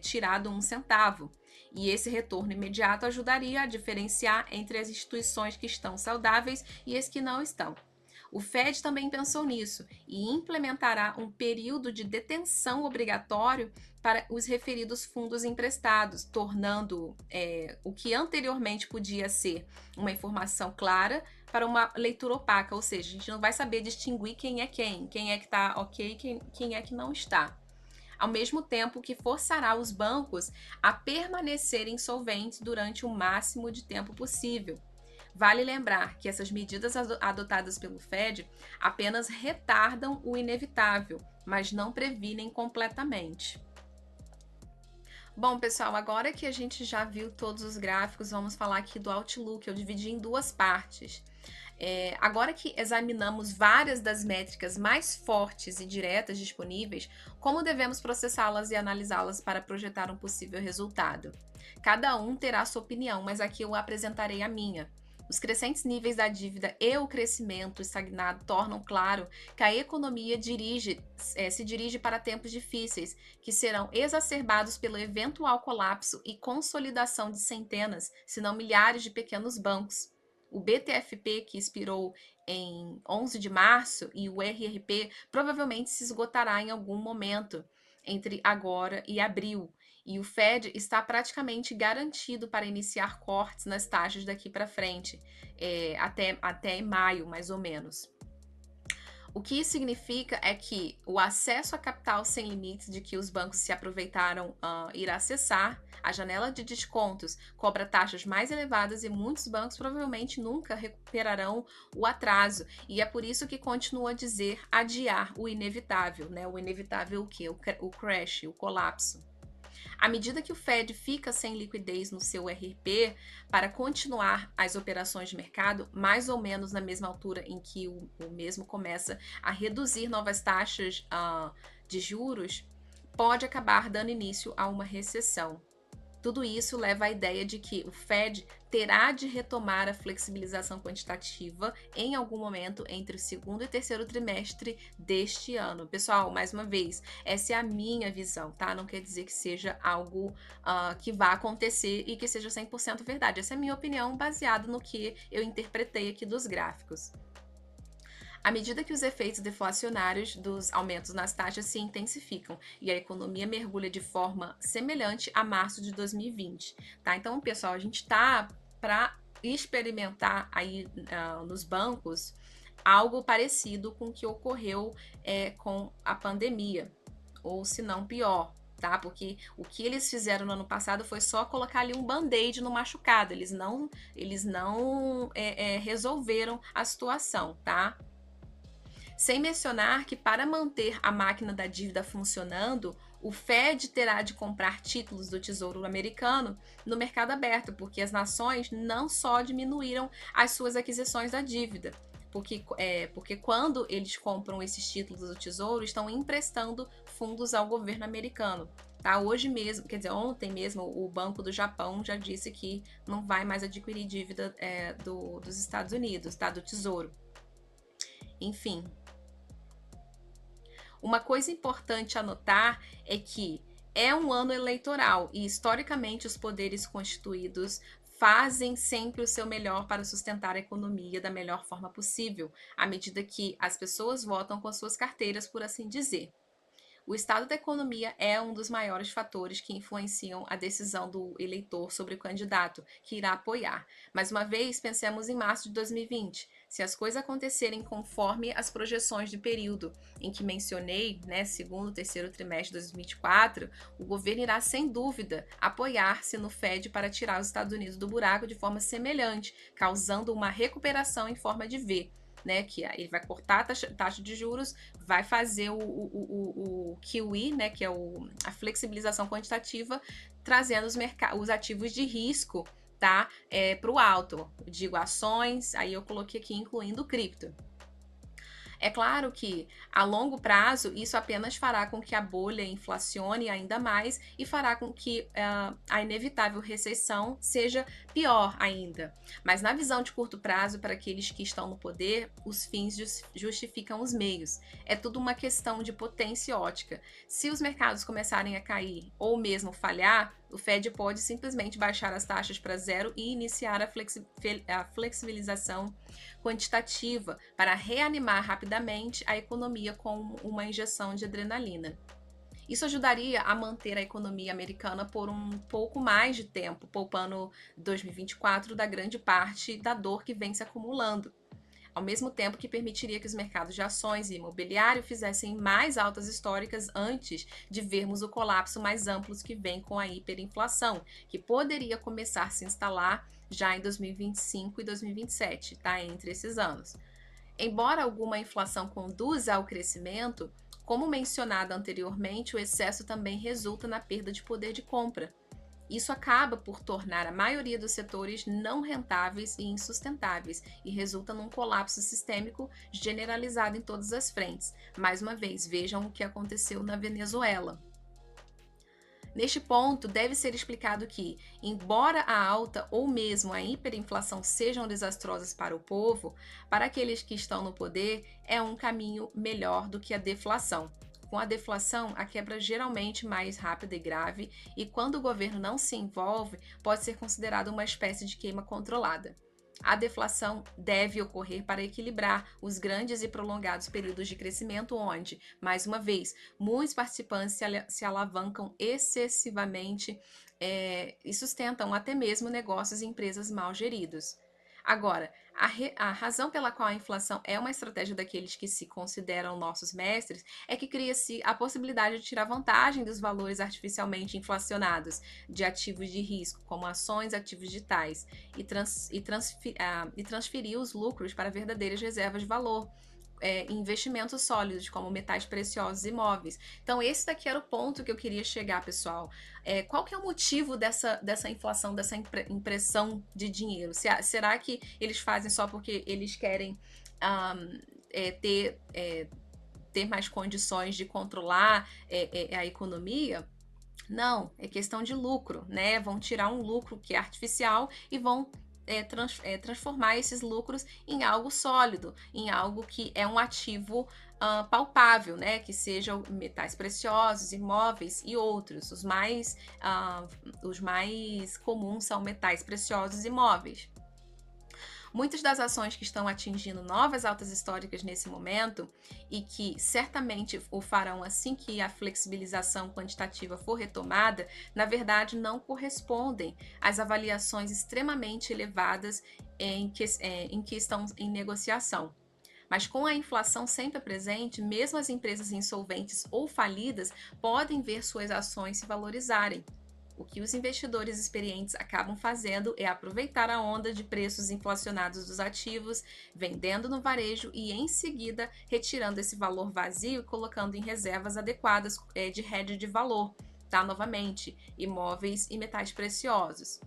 tirado um centavo. E esse retorno imediato ajudaria a diferenciar entre as instituições que estão saudáveis e as que não estão. O Fed também pensou nisso e implementará um período de detenção obrigatório para os referidos fundos emprestados, tornando o que anteriormente podia ser uma informação clara para uma leitura opaca, ou seja, a gente não vai saber distinguir quem é que está ok e quem é que não está. Ao mesmo tempo que forçará os bancos a permanecerem solventes durante o máximo de tempo possível. Vale lembrar que essas medidas adotadas pelo Fed apenas retardam o inevitável, mas não previnem completamente. Bom, pessoal, agora que a gente já viu todos os gráficos, vamos falar aqui do Outlook. Eu dividi em duas partes. Agora que examinamos várias das métricas mais fortes e diretas disponíveis, como devemos processá-las e analisá-las para projetar um possível resultado? Cada um terá sua opinião, mas aqui eu apresentarei a minha. Os crescentes níveis da dívida e o crescimento estagnado tornam claro que a economia se dirige para tempos difíceis, que serão exacerbados pelo eventual colapso e consolidação de centenas, se não milhares de pequenos bancos. O BTFP, que expirou em 11 de março, e o RRP provavelmente se esgotará em algum momento entre agora e abril. E o Fed está praticamente garantido para iniciar cortes nas taxas daqui para frente, até maio, mais ou menos. O que isso significa é que o acesso a capital sem limites de que os bancos se aproveitaram irá cessar, a janela de descontos cobra taxas mais elevadas e muitos bancos provavelmente nunca recuperarão o atraso. E é por isso que continua a dizer adiar o inevitável, né? O inevitável o quê? O crash, o colapso. À medida que o Fed fica sem liquidez no seu RRP para continuar as operações de mercado, mais ou menos na mesma altura em que o mesmo começa a reduzir novas taxas de juros, pode acabar dando início a uma recessão. Tudo isso leva à ideia de que o Fed terá de retomar a flexibilização quantitativa em algum momento entre o segundo e terceiro trimestre deste ano. Pessoal, mais uma vez, essa é a minha visão, tá? Não quer dizer que seja algo que vá acontecer e que seja 100% verdade. Essa é a minha opinião baseada no que eu interpretei aqui dos gráficos. À medida que os efeitos deflacionários dos aumentos nas taxas se intensificam e a economia mergulha de forma semelhante a março de 2020, tá? Então, pessoal, a gente está para experimentar aí nos bancos algo parecido com o que ocorreu com a pandemia, ou se não pior, tá? Porque o que eles fizeram no ano passado foi só colocar ali um band-aid no machucado, eles não resolveram a situação, tá? Sem mencionar que, para manter a máquina da dívida funcionando, o Fed terá de comprar títulos do Tesouro Americano no mercado aberto, porque as nações não só diminuíram as suas aquisições da dívida, porque quando eles compram esses títulos do Tesouro, estão emprestando fundos ao governo americano. Tá? Hoje mesmo, quer dizer, ontem mesmo, o Banco do Japão já disse que não vai mais adquirir dívida dos Estados Unidos, tá? Do Tesouro. Enfim. Uma coisa importante a notar é que é um ano eleitoral e, historicamente, os poderes constituídos fazem sempre o seu melhor para sustentar a economia da melhor forma possível, à medida que as pessoas votam com as suas carteiras, por assim dizer. O estado da economia é um dos maiores fatores que influenciam a decisão do eleitor sobre o candidato que irá apoiar. Mais uma vez, pensemos em março de 2020. Se as coisas acontecerem conforme as projeções de período em que mencionei, né, segundo, terceiro trimestre de 2024, o governo irá, sem dúvida, apoiar-se no Fed para tirar os Estados Unidos do buraco de forma semelhante, causando uma recuperação em forma de V. Né, que ele vai cortar a taxa de juros, vai fazer o QE, né, que é a flexibilização quantitativa, trazendo os ativos de risco, tá, para o alto. Eu digo ações, aí eu coloquei aqui incluindo cripto. É claro que, a longo prazo, isso apenas fará com que a bolha inflacione ainda mais e fará com que a inevitável recessão seja pior ainda. Mas, na visão de curto prazo, para aqueles que estão no poder, os fins justificam os meios. É tudo uma questão de potência ótica. Se os mercados começarem a cair ou mesmo falhar, o Fed pode simplesmente baixar as taxas para zero e iniciar a flexibilização quantitativa para reanimar rapidamente a economia com uma injeção de adrenalina. Isso ajudaria a manter a economia americana por um pouco mais de tempo, poupando 2024 da grande parte da dor que vem se acumulando, ao mesmo tempo que permitiria que os mercados de ações e imobiliário fizessem mais altas históricas antes de vermos o colapso mais amplo que vem com a hiperinflação, que poderia começar a se instalar já em 2025 e 2027, tá? Entre esses anos. Embora alguma inflação conduza ao crescimento, como mencionado anteriormente, o excesso também resulta na perda de poder de compra. Isso acaba por tornar a maioria dos setores não rentáveis e insustentáveis e resulta num colapso sistêmico generalizado em todas as frentes. Mais uma vez, vejam o que aconteceu na Venezuela. Neste ponto, deve ser explicado que, embora a alta ou mesmo a hiperinflação sejam desastrosas para o povo, para aqueles que estão no poder, é um caminho melhor do que a deflação. Com a deflação, a quebra geralmente mais rápida e grave, e quando o governo não se envolve, pode ser considerada uma espécie de queima controlada. A deflação deve ocorrer para equilibrar os grandes e prolongados períodos de crescimento onde, mais uma vez, muitos participantes se alavancam excessivamente e sustentam até mesmo negócios e empresas mal geridos. Agora, a razão pela qual a inflação é uma estratégia daqueles que se consideram nossos mestres é que cria-se a possibilidade de tirar vantagem dos valores artificialmente inflacionados de ativos de risco, como ações, ativos digitais, e transferir os lucros para verdadeiras reservas de valor. Investimentos sólidos, como metais preciosos e imóveis. Então, esse daqui era o ponto que eu queria chegar, pessoal. Qual que é o motivo dessa inflação, dessa impressão de dinheiro? Será que eles fazem só porque eles querem ter mais condições de controlar a economia? Não, é questão de lucro, né? Vão tirar um lucro que é artificial e vão transformar esses lucros em algo sólido, em algo que é um ativo palpável, né? Que sejam metais preciosos, imóveis e outros. Os mais comuns são metais preciosos e imóveis. Muitas das ações que estão atingindo novas altas históricas nesse momento e que certamente o farão assim que a flexibilização quantitativa for retomada, na verdade não correspondem às avaliações extremamente elevadas em que estão em negociação. Mas com a inflação sempre presente, mesmo as empresas insolventes ou falidas podem ver suas ações se valorizarem. O que os investidores experientes acabam fazendo é aproveitar a onda de preços inflacionados dos ativos, vendendo no varejo e, em seguida, retirando esse valor vazio e colocando em reservas adequadas de hedge de valor, tá? Novamente, imóveis e metais preciosos.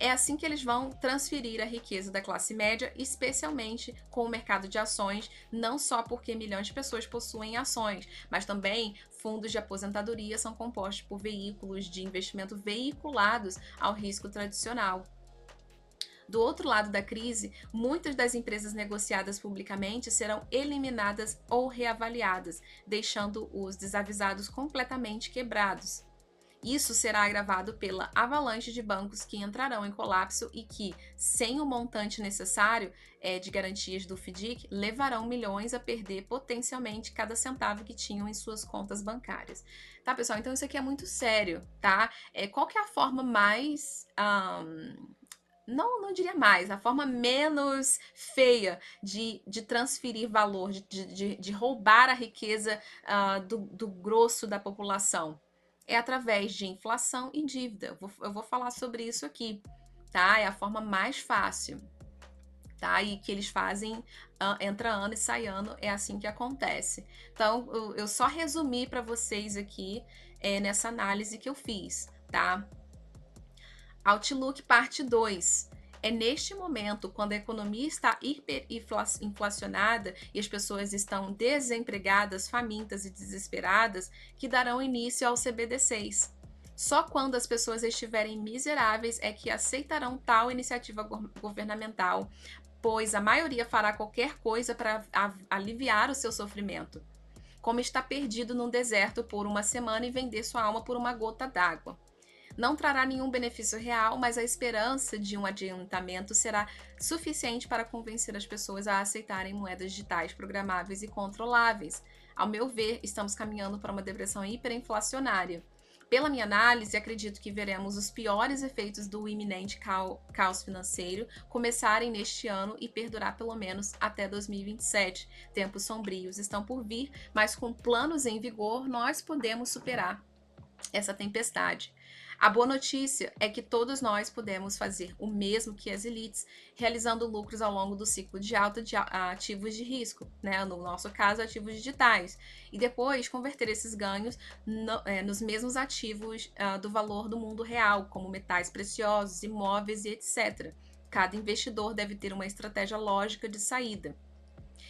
É assim que eles vão transferir a riqueza da classe média, especialmente com o mercado de ações, não só porque milhões de pessoas possuem ações, mas também fundos de aposentadoria são compostos por veículos de investimento veiculados ao risco tradicional. Do outro lado da crise, muitas das empresas negociadas publicamente serão eliminadas ou reavaliadas, deixando os desavisados completamente quebrados. Isso será agravado pela avalanche de bancos que entrarão em colapso e que, sem o montante necessário de garantias do FDIC, levarão milhões a perder potencialmente cada centavo que tinham em suas contas bancárias. Tá, pessoal? Então isso aqui é muito sério, tá? Qual que é a forma mais... não diria mais, a forma menos feia de transferir valor, de roubar a riqueza do grosso da população? É através de inflação e dívida. Eu vou falar sobre isso aqui, tá? É a forma mais fácil, tá? E que eles fazem entra ano e sai ano, é assim que acontece. Então, eu só resumi para vocês aqui nessa análise que eu fiz, tá? Outlook parte 2. É neste momento, quando a economia está hiperinflacionada e as pessoas estão desempregadas, famintas e desesperadas, que darão início ao CBD6. Só quando as pessoas estiverem miseráveis é que aceitarão tal iniciativa governamental, pois a maioria fará qualquer coisa para aliviar o seu sofrimento, como estar perdido num deserto por uma semana e vender sua alma por uma gota d'água. Não trará nenhum benefício real, mas a esperança de um adiantamento será suficiente para convencer as pessoas a aceitarem moedas digitais programáveis e controláveis. Ao meu ver, estamos caminhando para uma depressão hiperinflacionária. Pela minha análise, acredito que veremos os piores efeitos do iminente caos financeiro começarem neste ano e perdurar pelo menos até 2027. Tempos sombrios estão por vir, mas com planos em vigor, nós podemos superar essa tempestade. A boa notícia é que todos nós podemos fazer o mesmo que as elites, realizando lucros ao longo do ciclo de alta de ativos de risco, né? No nosso caso, ativos digitais, e depois converter esses ganhos nos mesmos ativos do valor do mundo real, como metais preciosos, imóveis e etc. Cada investidor deve ter uma estratégia lógica de saída.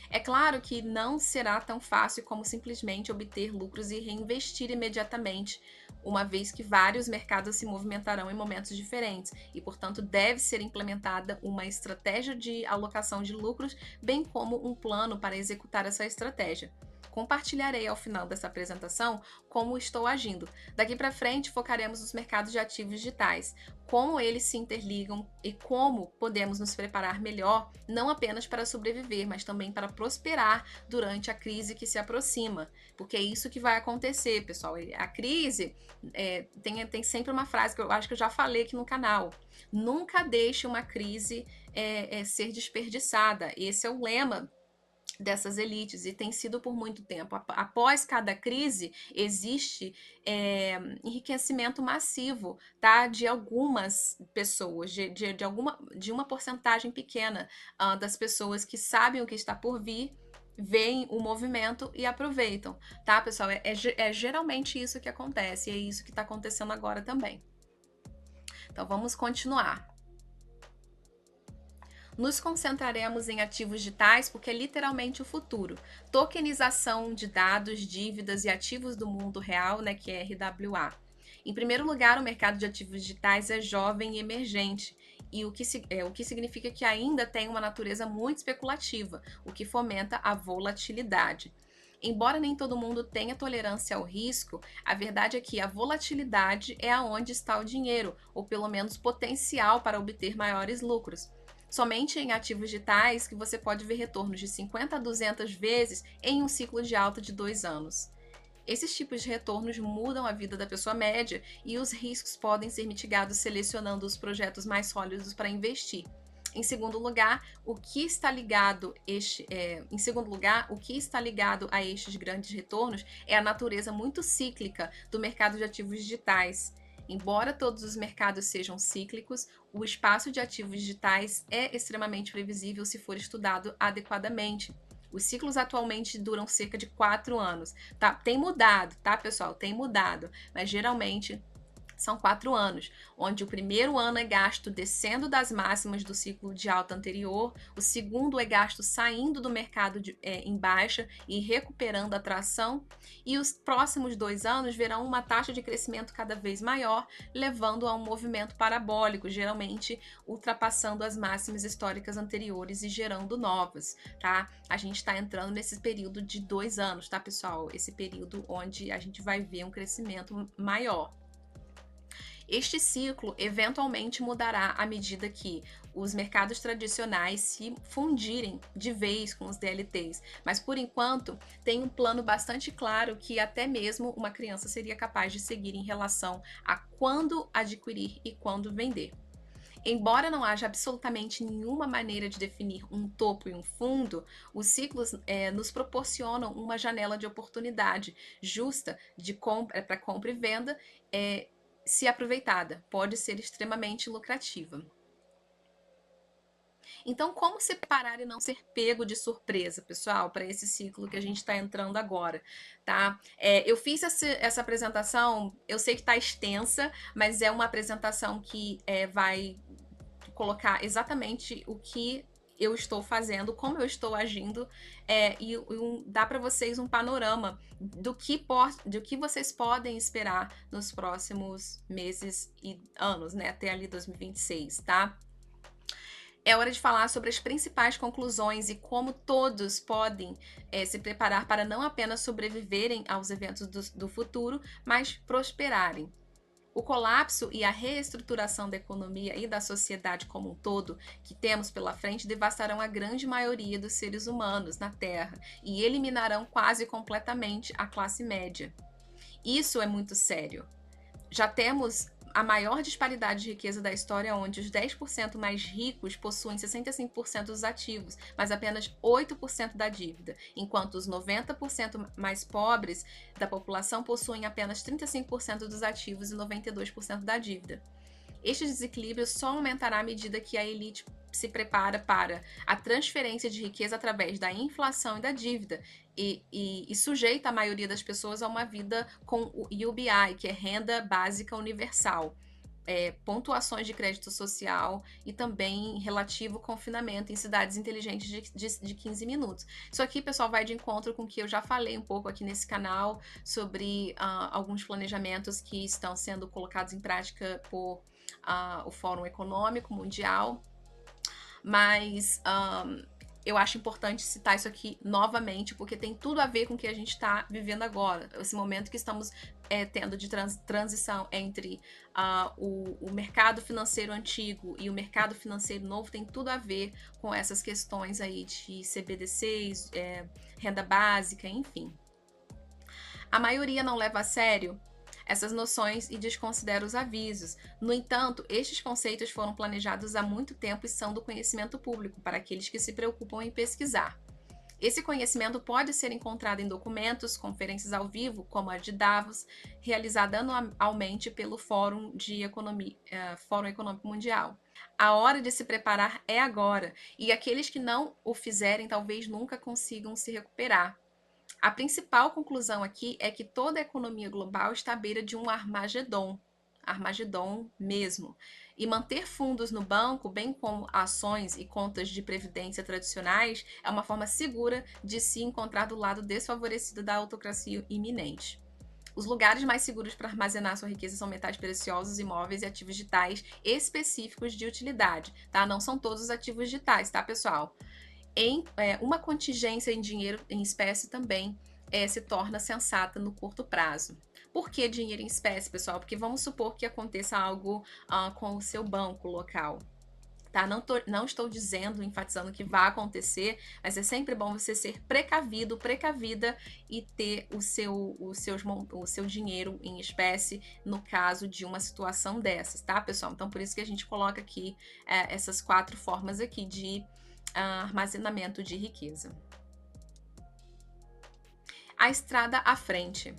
É claro que não será tão fácil como simplesmente obter lucros e reinvestir imediatamente, uma vez que vários mercados se movimentarão em momentos diferentes e, portanto, deve ser implementada uma estratégia de alocação de lucros, bem como um plano para executar essa estratégia. Compartilharei ao final dessa apresentação como estou agindo. Daqui para frente, focaremos nos mercados de ativos digitais, como eles se interligam e como podemos nos preparar melhor, não apenas para sobreviver, mas também para prosperar durante a crise que se aproxima. Porque é isso que vai acontecer, pessoal. A crise tem sempre uma frase que eu acho que eu já falei aqui no canal. Nunca deixe uma crise ser desperdiçada. Esse é o lema dessas elites e tem sido por muito tempo. Após cada crise existe enriquecimento massivo, tá, de algumas pessoas, de uma porcentagem pequena das pessoas que sabem o que está por vir, veem o movimento e aproveitam, tá, pessoal? É geralmente isso que acontece e é isso que está acontecendo agora também. Então vamos continuar. Nos concentraremos em ativos digitais porque é literalmente o futuro. Tokenização de dados, dívidas e ativos do mundo real, né, que é RWA. Em primeiro lugar, o mercado de ativos digitais é jovem e emergente, e o que significa que ainda tem uma natureza muito especulativa, o que fomenta a volatilidade. Embora nem todo mundo tenha tolerância ao risco, a verdade é que a volatilidade é aonde está o dinheiro, ou pelo menos potencial para obter maiores lucros. Somente em ativos digitais que você pode ver retornos de 50 a 200 vezes em um ciclo de alta de 2 anos. Esses tipos de retornos mudam a vida da pessoa média e os riscos podem ser mitigados selecionando os projetos mais sólidos para investir. Em segundo lugar, o que está ligado a estes grandes retornos é a natureza muito cíclica do mercado de ativos digitais. Embora todos os mercados sejam cíclicos, o espaço de ativos digitais é extremamente previsível se for estudado adequadamente. Os ciclos atualmente duram cerca de 4 anos. Tá? Tem mudado, tá, pessoal? Tem mudado, mas geralmente são 4 anos, onde o primeiro ano é gasto descendo das máximas do ciclo de alta anterior, o segundo é gasto saindo do mercado em baixa e recuperando a tração, e os próximos 2 anos verão uma taxa de crescimento cada vez maior, levando a um movimento parabólico, geralmente ultrapassando as máximas históricas anteriores e gerando novas, tá? A gente está entrando nesse período de 2 anos, tá, pessoal? Esse período onde a gente vai ver um crescimento maior. Este ciclo eventualmente mudará à medida que os mercados tradicionais se fundirem de vez com os DLTs, mas por enquanto tem um plano bastante claro que até mesmo uma criança seria capaz de seguir em relação a quando adquirir e quando vender. Embora não haja absolutamente nenhuma maneira de definir um topo e um fundo, os ciclos nos proporcionam uma janela de oportunidade justa para compra e venda, se aproveitada, pode ser extremamente lucrativa. Então, como separar e não ser pego de surpresa, pessoal, para esse ciclo que a gente está entrando agora, tá? Eu fiz essa apresentação, eu sei que está extensa, mas é uma apresentação que vai colocar exatamente o que eu estou fazendo, como eu estou agindo, dá para vocês um panorama do que vocês podem esperar nos próximos meses e anos, né, até ali 2026, tá? É hora de falar sobre as principais conclusões e como todos podem se preparar para não apenas sobreviverem aos eventos do futuro, mas prosperarem. O colapso e a reestruturação da economia e da sociedade como um todo que temos pela frente devastarão a grande maioria dos seres humanos na Terra e eliminarão quase completamente a classe média. Isso é muito sério. Já temos a maior disparidade de riqueza da história, onde os 10% mais ricos possuem 65% dos ativos, mas apenas 8% da dívida, enquanto os 90% mais pobres da população possuem apenas 35% dos ativos e 92% da dívida. Este desequilíbrio só aumentará à medida que a elite se prepara para a transferência de riqueza através da inflação e da dívida e sujeita a maioria das pessoas a uma vida com o UBI, que é Renda Básica Universal, pontuações de crédito social e também relativo confinamento em cidades inteligentes de 15 minutos. Isso aqui, pessoal, vai de encontro com o que eu já falei um pouco aqui nesse canal sobre alguns planejamentos que estão sendo colocados em prática por o Fórum Econômico Mundial, mas eu acho importante citar isso aqui novamente, porque tem tudo a ver com o que a gente está vivendo agora, esse momento que estamos tendo de transição entre o mercado financeiro antigo e o mercado financeiro novo, tem tudo a ver com essas questões aí de CBDCs, renda básica, enfim. A maioria não leva a sério essas noções e desconsidera os avisos. No entanto, estes conceitos foram planejados há muito tempo e são do conhecimento público para aqueles que se preocupam em pesquisar. Esse conhecimento pode ser encontrado em documentos, conferências ao vivo, como a de Davos, realizada anualmente pelo Fórum Econômico Mundial. A hora de se preparar é agora, e aqueles que não o fizerem talvez nunca consigam se recuperar. A principal conclusão aqui é que toda a economia global está à beira de um Armagedon mesmo. E manter fundos no banco, bem como ações e contas de previdência tradicionais, é uma forma segura de se encontrar do lado desfavorecido da autocracia iminente. Os lugares mais seguros para armazenar sua riqueza são metais preciosos, imóveis e ativos digitais específicos de utilidade, tá? Não são todos os ativos digitais, tá, pessoal? Uma contingência em dinheiro em espécie também se torna sensata no curto prazo. Por que dinheiro em espécie, pessoal? Porque vamos supor que aconteça algo com o seu banco local. Tá? Não estou dizendo, enfatizando que vai acontecer, mas é sempre bom você ser precavido, precavida e ter o seu dinheiro em espécie no caso de uma situação dessas, tá, pessoal? Então, por isso que a gente coloca aqui essas 4 formas aqui de armazenamento de riqueza. A estrada à frente.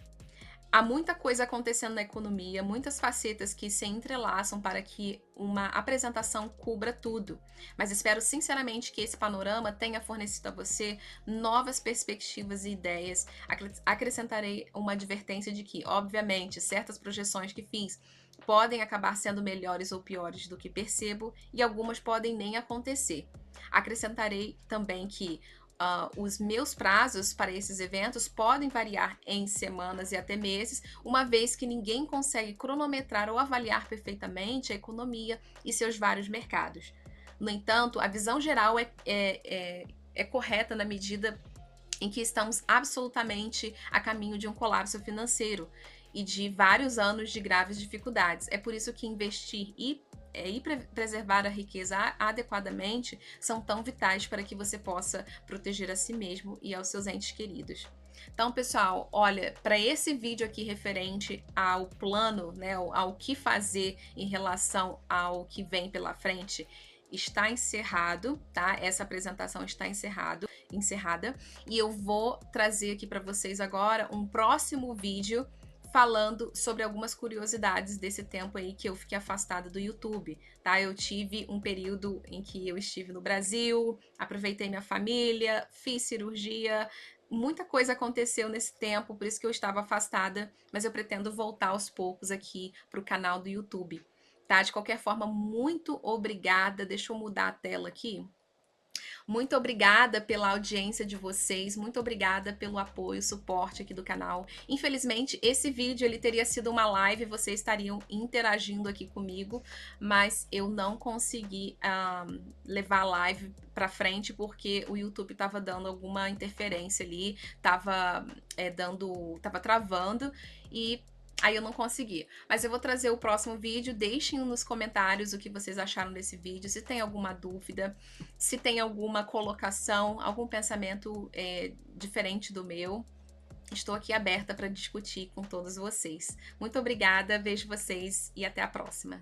Há muita coisa acontecendo na economia, muitas facetas que se entrelaçam para que uma apresentação cubra tudo. Mas espero sinceramente que esse panorama tenha fornecido a você novas perspectivas e ideias. Acrescentarei uma advertência de que, obviamente, certas projeções que fiz podem acabar sendo melhores ou piores do que percebo e algumas podem nem acontecer. Acrescentarei também que os meus prazos para esses eventos podem variar em semanas e até meses, uma vez que ninguém consegue cronometrar ou avaliar perfeitamente a economia e seus vários mercados. No entanto, a visão geral é correta na medida em que estamos absolutamente a caminho de um colapso financeiro e de vários anos de graves dificuldades. É por isso que investir e preservar a riqueza adequadamente são tão vitais para que você possa proteger a si mesmo e aos seus entes queridos. Então, pessoal, olha, para esse vídeo aqui referente ao plano, né, ao que fazer em relação ao que vem pela frente, está encerrado, tá? Essa apresentação está encerrada, e eu vou trazer aqui para vocês agora um próximo vídeo falando sobre algumas curiosidades desse tempo aí que eu fiquei afastada do YouTube, tá? Eu tive um período em que eu estive no Brasil, aproveitei minha família, fiz cirurgia, muita coisa aconteceu nesse tempo, por isso que eu estava afastada, mas eu pretendo voltar aos poucos aqui para o canal do YouTube, tá? De qualquer forma, muito obrigada. Deixa eu mudar a tela aqui. Muito obrigada pela audiência de vocês, muito obrigada pelo apoio, suporte aqui do canal. Infelizmente, esse vídeo ele teria sido uma live, vocês estariam interagindo aqui comigo, mas eu não consegui levar a live para frente porque o YouTube estava dando alguma interferência ali, estava travando e aí eu não consegui. Mas eu vou trazer o próximo vídeo. Deixem nos comentários o que vocês acharam desse vídeo. Se tem alguma dúvida, se tem alguma colocação, algum pensamento diferente do meu. Estou aqui aberta para discutir com todos vocês. Muito obrigada, vejo vocês e até a próxima.